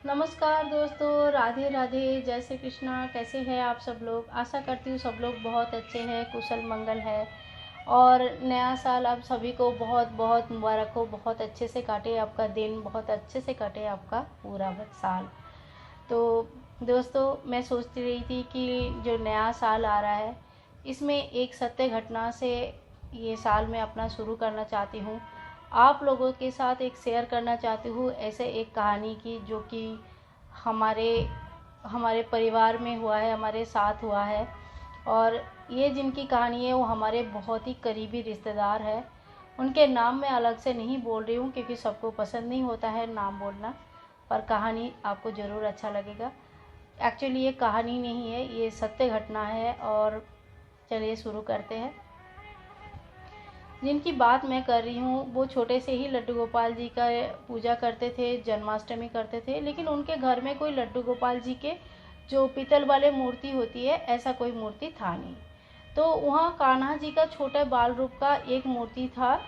नमस्कार दोस्तों, राधे राधे, जय श्री कृष्णा। कैसे हैं आप सब लोग? आशा करती हूँ सब लोग बहुत अच्छे हैं, कुशल मंगल है। और नया साल आप सभी को बहुत बहुत मुबारक हो। बहुत अच्छे से काटे आपका दिन, बहुत अच्छे से कटे आपका पूरा साल। तो दोस्तों, मैं सोचती रही थी कि जो नया साल आ रहा है, इसमें एक सत्य घटना से ये साल मैं अपना शुरू करना चाहती हूँ। आप लोगों के साथ एक शेयर करना चाहती हूँ ऐसे एक कहानी की, जो कि हमारे हमारे परिवार में हुआ है, हमारे साथ हुआ है। और ये जिनकी कहानी है वो हमारे बहुत ही करीबी रिश्तेदार है। उनके नाम मैं अलग से नहीं बोल रही हूँ क्योंकि सबको पसंद नहीं होता है नाम बोलना, पर कहानी आपको ज़रूर अच्छा लगेगा। एक्चुअली ये कहानी नहीं है, ये सत्य घटना है। और चलिए शुरू करते हैं। जिनकी बात मैं कर रही हूँ वो छोटे से ही लड्डू गोपाल जी का पूजा करते थे, जन्माष्टमी करते थे। लेकिन उनके घर में कोई लड्डू गोपाल जी के जो पीतल वाले मूर्ति होती है, ऐसा कोई मूर्ति था नहीं। तो वहाँ कान्हा जी का छोटा बाल रूप का एक मूर्ति था,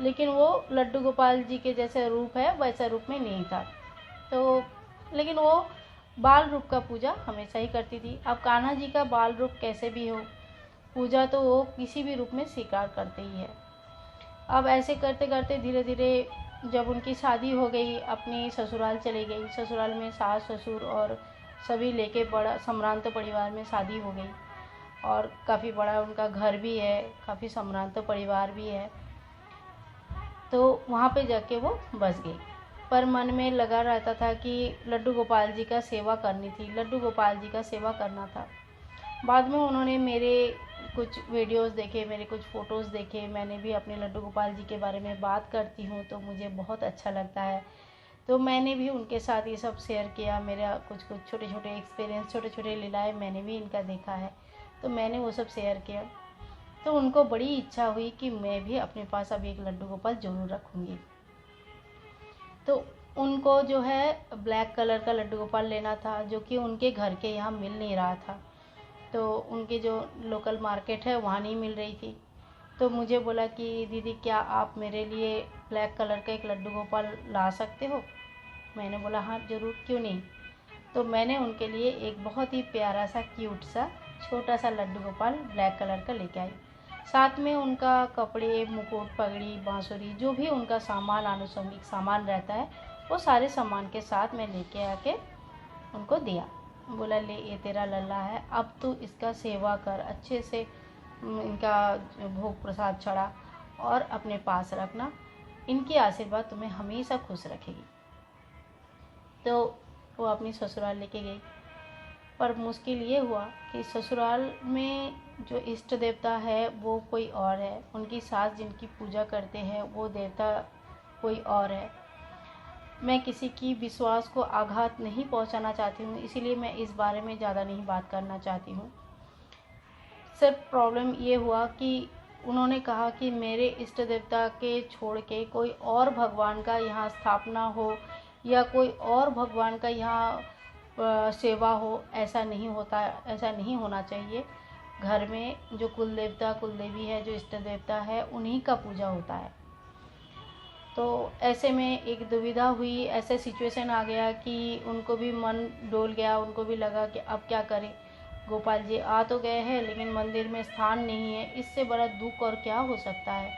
लेकिन वो लड्डू गोपाल जी के जैसे रूप है वैसा रूप में नहीं था। तो लेकिन वो बाल रूप का पूजा हमेशा ही करती थी। अब कान्हा जी का बाल रूप कैसे भी हो, पूजा तो वो किसी भी रूप में स्वीकार करते ही है। अब ऐसे करते करते धीरे धीरे जब उनकी शादी हो गई, अपनी ससुराल चली गई। ससुराल में सास ससुर और सभी लेके बड़ा सम्भ्रांत परिवार में शादी हो गई। और काफ़ी बड़ा उनका घर भी है, काफ़ी सम्भ्रांत परिवार भी है। तो वहाँ पे जाके वो बस गई। पर मन में लगा रहता था कि लड्डू गोपाल जी का सेवा करनी थी, लड्डू गोपाल जी का सेवा करना था। बाद में उन्होंने मेरे कुछ वीडियोस देखे, मेरे कुछ फ़ोटोज़ देखे। मैंने भी अपने लड्डू गोपाल जी के बारे में बात करती हूँ तो मुझे बहुत अच्छा लगता है। तो मैंने भी उनके साथ ये सब शेयर किया। मेरा कुछ कुछ छोटे छोटे एक्सपीरियंस, छोटे छोटे लीलाएँ मैंने भी इनका देखा है, तो मैंने वो सब शेयर किया। तो उनको बड़ी इच्छा हुई कि मैं भी अपने पास अब एक लड्डू गोपाल ज़रूर रखूँगी। तो उनको जो है ब्लैक कलर का लड्डू गोपाल लेना था, जो कि उनके घर के यहाँ मिल नहीं रहा था। तो उनके जो लोकल मार्केट है वहाँ नहीं मिल रही थी। तो मुझे बोला कि दीदी क्या आप मेरे लिए ब्लैक कलर का एक लड्डू गोपाल ला सकते हो? मैंने बोला हाँ ज़रूर, क्यों नहीं। तो मैंने उनके लिए एक बहुत ही प्यारा सा क्यूट सा छोटा सा लड्डू गोपाल ब्लैक कलर का लेके आई। साथ में उनका कपड़े, मुकुट, पगड़ी, बांसुरी, जो भी उनका सामान, आनुषंगिक सामान रहता है, वो सारे सामान के साथ मैं लेके आके उनको दिया। बोला ले ये तेरा लल्ला है, अब तू इसका सेवा कर अच्छे से। इनका भोग प्रसाद चढ़ा और अपने पास रखना। इनकी आशीर्वाद तुम्हें हमेशा खुश रखेगी। तो वो अपनी ससुराल लेके गई। पर मुश्किल ये हुआ कि ससुराल में जो इष्ट देवता है वो कोई और है, उनकी सास जिनकी पूजा करते हैं वो देवता कोई और है। मैं किसी की विश्वास को आघात नहीं पहुंचाना चाहती हूँ, इसीलिए मैं इस बारे में ज़्यादा नहीं बात करना चाहती हूँ। सिर्फ प्रॉब्लम ये हुआ कि उन्होंने कहा कि मेरे इष्ट देवता के छोड़ के कोई और भगवान का यहाँ स्थापना हो या कोई और भगवान का यहाँ सेवा हो, ऐसा नहीं होता, ऐसा नहीं होना चाहिए। घर में जो कुल देवता कुल देवी है, जो इष्ट देवता है, उन्हीं का पूजा होता है। तो ऐसे में एक दुविधा हुई, ऐसे सिचुएशन आ गया कि उनको भी मन डोल गया। उनको भी लगा कि अब क्या करें, गोपाल जी आ तो गए हैं लेकिन मंदिर में स्थान नहीं है, इससे बड़ा दुख और क्या हो सकता है।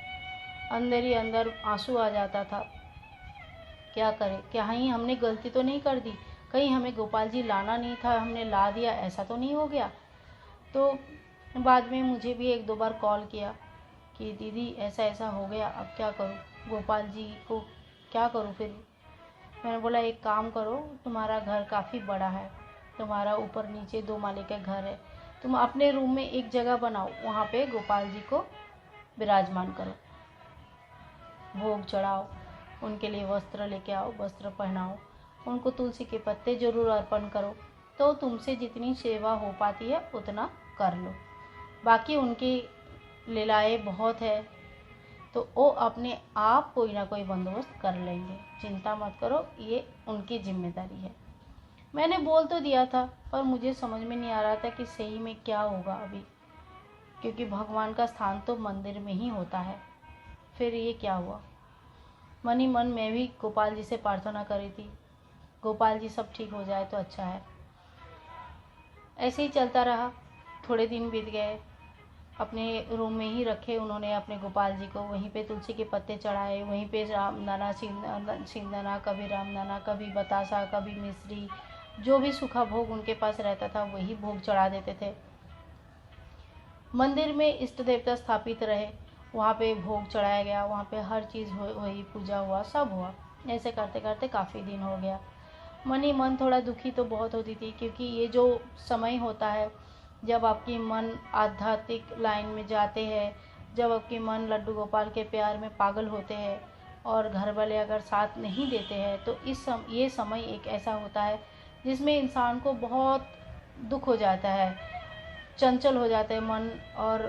अंदर ही अंदर आंसू आ जाता था। क्या करें, कहीं हमने गलती तो नहीं कर दी, कहीं हमें गोपाल जी लाना नहीं था, हमने ला दिया, ऐसा तो नहीं हो गया। तो बाद में मुझे भी एक दो बार कॉल किया कि दीदी ऐसा ऐसा हो गया, अब क्या करूँ, गोपाल जी को क्या करूँ फिर। मैंने बोला एक काम करो, तुम्हारा घर काफ़ी बड़ा है, तुम्हारा ऊपर नीचे 2 माले का घर है, तुम अपने रूम में एक जगह बनाओ, वहाँ पे गोपाल जी को विराजमान करो, भोग चढ़ाओ, उनके लिए वस्त्र लेके आओ, वस्त्र पहनाओ, उनको तुलसी के पत्ते ज़रूर अर्पण करो। तो तुमसे जितनी सेवा हो पाती है उतना कर लो, बाकी उनकी लीलाएँ बहुत है, तो वो अपने आप कोई ना कोई बंदोबस्त कर लेंगे, चिंता मत करो, ये उनकी जिम्मेदारी है। मैंने बोल तो दिया था, पर मुझे समझ में नहीं आ रहा था कि सही में क्या होगा अभी, क्योंकि भगवान का स्थान तो मंदिर में ही होता है। फिर ये क्या हुआ, मन ही मन मैं भी गोपाल जी से प्रार्थना करी थी गोपाल जी सब ठीक हो जाए तो अच्छा है। ऐसे ही चलता रहा। थोड़े दिन बीत गए। अपने रूम में ही रखे उन्होंने अपने गोपाल जी को, वहीं पे तुलसी के पत्ते चढ़ाए, वहीं पे रामदाना सिंदना, कभी रामदाना, कभी बतासा, कभी मिश्री, जो भी सूखा भोग उनके पास रहता था वही भोग चढ़ा देते थे। मंदिर में इष्ट देवता स्थापित रहे, वहाँ पे भोग चढ़ाया गया, वहाँ पे हर चीज़ हुई, पूजा हुआ, सब हुआ। ऐसे करते करते काफ़ी दिन हो गया। मन ही मन थोड़ा दुखी तो बहुत होती थी, क्योंकि ये जो समय होता है जब आपकी मन आध्यात्मिक लाइन में जाते हैं, जब आपकी मन लड्डू गोपाल के प्यार में पागल होते हैं और घर वाले अगर साथ नहीं देते हैं, तो ये समय एक ऐसा होता है जिसमें इंसान को बहुत दुख हो जाता है, चंचल हो जाता है मन, और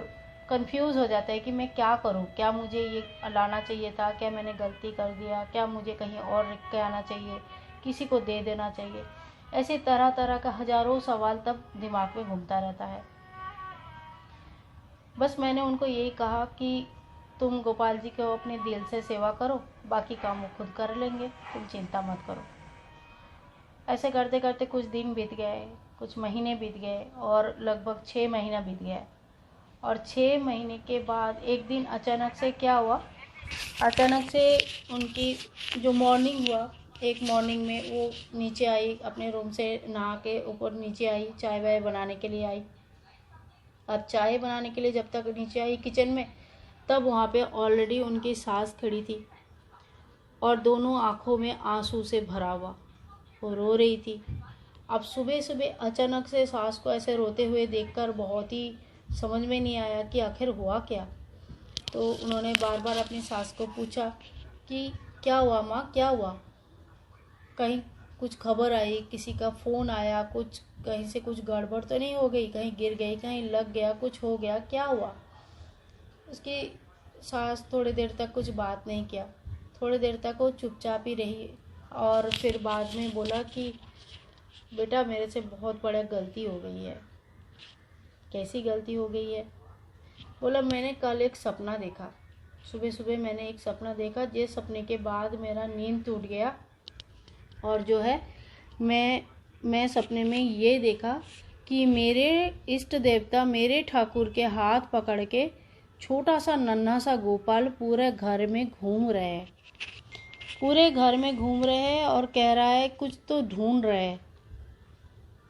कंफ्यूज हो जाता है कि मैं क्या करूं, क्या मुझे ये लाना चाहिए था, क्या मैंने गलती कर दिया, क्या मुझे कहीं और रख के आना चाहिए, किसी को दे देना चाहिए। ऐसे तरह तरह का हजारों सवाल तब दिमाग में घूमता रहता है। बस मैंने उनको यही कहा कि तुम गोपाल जी को अपने दिल से सेवा करो, बाकी काम वो खुद कर लेंगे, तुम चिंता मत करो। ऐसे करते करते कुछ दिन बीत गए, कुछ महीने बीत गए, और लगभग 6 महीना बीत गया। और 6 महीने के बाद एक दिन अचानक से क्या हुआ, अचानक से उनकी जो मॉर्निंग हुआ, एक मॉर्निंग में वो नीचे आई, अपने रूम से नहा के ऊपर नीचे आई, चाय वाय बनाने के लिए आई। अब चाय बनाने के लिए जब तक नीचे आई किचन में, तब वहाँ पे ऑलरेडी उनकी सास खड़ी थी और दोनों आँखों में आंसू से भरा हुआ, वो रो रही थी। अब सुबह सुबह अचानक से सास को ऐसे रोते हुए देखकर बहुत ही समझ में नहीं आया कि आखिर हुआ क्या। तो उन्होंने बार बार अपनी सास को पूछा कि क्या हुआ माँ, क्या हुआ, कहीं कुछ खबर आई, किसी का फ़ोन आया, कुछ कहीं से कुछ गड़बड़ तो नहीं हो गई, कहीं गिर गई, कहीं लग गया, कुछ हो गया, क्या हुआ। उसकी सास थोड़ी देर तक कुछ बात नहीं किया, थोड़ी देर तक वो चुपचाप ही रही, और फिर बाद में बोला कि बेटा मेरे से बहुत बड़ा गलती हो गई है। कैसी गलती हो गई है? बोला मैंने कल एक सपना देखा, सुबह सुबह मैंने एक सपना देखा, जिस सपने के बाद मेरा नींद टूट गया, और जो है मैं सपने में ये देखा कि मेरे इष्ट देवता मेरे ठाकुर के हाथ पकड़ के छोटा सा नन्हा सा गोपाल पूरे घर में घूम रहे हैं, पूरे घर में घूम रहे हैं, और कह रहा है कुछ तो ढूंढ रहे हैं।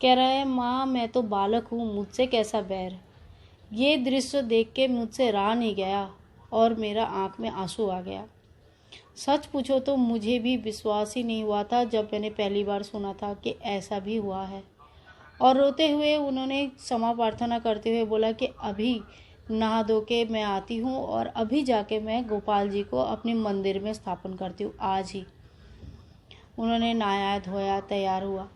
कह रहा है माँ मैं तो बालक हूँ, मुझसे कैसा बैर। ये दृश्य देख के मुझसे रहा नहीं गया और मेरा आँख में आंसू आ गया। सच पूछो तो मुझे भी विश्वास ही नहीं हुआ था जब मैंने पहली बार सुना था कि ऐसा भी हुआ है। और रोते हुए उन्होंने क्षमा प्रार्थना करते हुए बोला कि अभी नहा धो के मैं आती हूँ और अभी जाके मैं गोपाल जी को अपने मंदिर में स्थापन करती हूँ, आज ही। उन्होंने नहाया धोया, तैयार हुआ,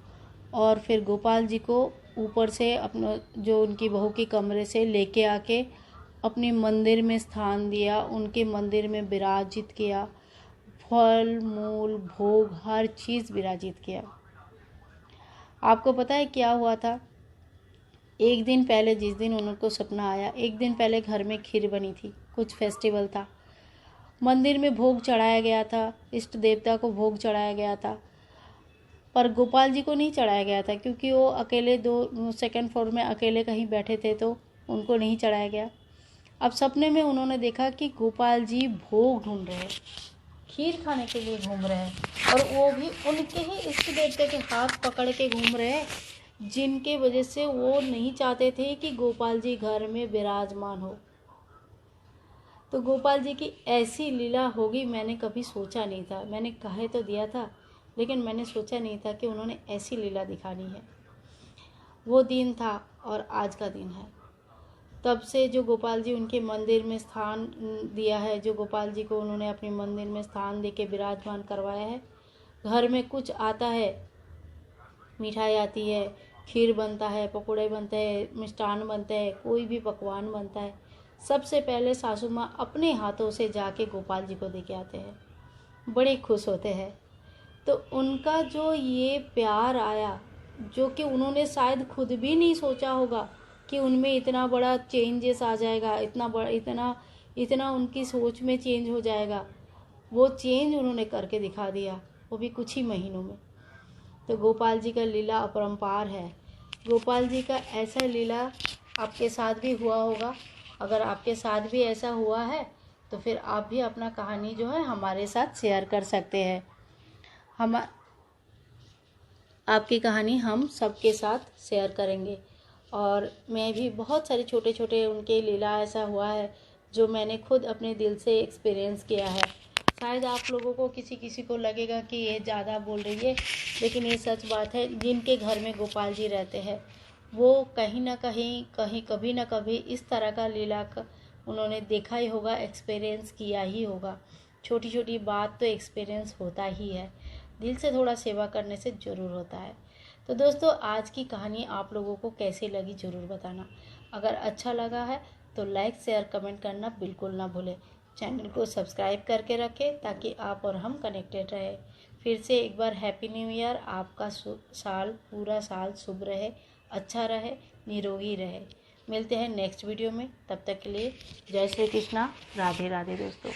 और फिर गोपाल जी को ऊपर से अपना जो उनकी बहू के कमरे से लेके आके अपने मंदिर में स्थान दिया, उनके मंदिर में विराजित किया, फल मूल भोग हर चीज़ विराजित किया। आपको पता है क्या हुआ था? एक दिन पहले, जिस दिन उनको सपना आया, एक दिन पहले घर में खीर बनी थी, कुछ फेस्टिवल था, मंदिर में भोग चढ़ाया गया था, इष्ट देवता को भोग चढ़ाया गया था, पर गोपाल जी को नहीं चढ़ाया गया था, क्योंकि वो अकेले सेकंड फ्लोर में अकेले कहीं बैठे थे, तो उनको नहीं चढ़ाया गया। अब सपने में उन्होंने देखा कि गोपाल जी भोग ढूंढ रहे हैं, खीर खाने के लिए घूम रहे हैं, और वो भी उनके ही इष्ट देवता के हाथ पकड़ के घूम रहे हैं, जिनके वजह से वो नहीं चाहते थे कि गोपाल जी घर में विराजमान हो। तो गोपाल जी की ऐसी लीला होगी मैंने कभी सोचा नहीं था। मैंने कहे तो दिया था, लेकिन मैंने सोचा नहीं था कि उन्होंने ऐसी लीला दिखानी है। वो दिन था और आज का दिन है। तब से जो गोपाल जी उनके मंदिर में स्थान दिया है, जो गोपाल जी को उन्होंने अपने मंदिर में स्थान देके विराजमान करवाया है, घर में कुछ आता है, मिठाई आती है, खीर बनता है, पकौड़े बनते हैं, मिष्ठान बनते हैं, कोई भी पकवान बनता है, सबसे पहले सासू माँ अपने हाथों से जाके गोपाल जी को देके आते हैं, बड़े खुश होते हैं। तो उनका जो ये प्यार आया, जो कि उन्होंने शायद खुद भी नहीं सोचा होगा कि उनमें इतना बड़ा चेंजेस आ जाएगा, इतना उनकी सोच में चेंज हो जाएगा, वो चेंज उन्होंने करके दिखा दिया, वो भी कुछ ही महीनों में। तो गोपाल जी का लीला अपरंपार है। गोपाल जी का ऐसा लीला आपके साथ भी हुआ होगा। अगर आपके साथ भी ऐसा हुआ है तो फिर आप भी अपना कहानी जो है हमारे साथ शेयर कर सकते हैं। हम आपकी कहानी हम सबके साथ शेयर करेंगे। और मैं भी बहुत सारे छोटे छोटे उनके लीला ऐसा हुआ है जो मैंने खुद अपने दिल से एक्सपीरियंस किया है। शायद आप लोगों को किसी किसी को लगेगा कि ये ज़्यादा बोल रही है, लेकिन ये सच बात है। जिनके घर में गोपाल जी रहते हैं वो कहीं ना कहीं कभी ना कभी इस तरह का लीला उन्होंने देखा ही होगा, एक्सपीरियंस किया ही होगा। छोटी छोटी बात तो एक्सपीरियंस होता ही है, दिल से थोड़ा सेवा करने से ज़रूर होता है। तो दोस्तों, आज की कहानी आप लोगों को कैसी लगी ज़रूर बताना। अगर अच्छा लगा है तो लाइक शेयर कमेंट करना बिल्कुल ना भूलें। चैनल को सब्सक्राइब करके रखें ताकि आप और हम कनेक्टेड रहे। फिर से एक बार हैप्पी न्यू ईयर। आपका पूरा साल शुभ रहे, अच्छा रहे, निरोगी रहे। मिलते हैं नेक्स्ट वीडियो में। तब तक के लिए जय श्री कृष्णा, राधे राधे दोस्तों।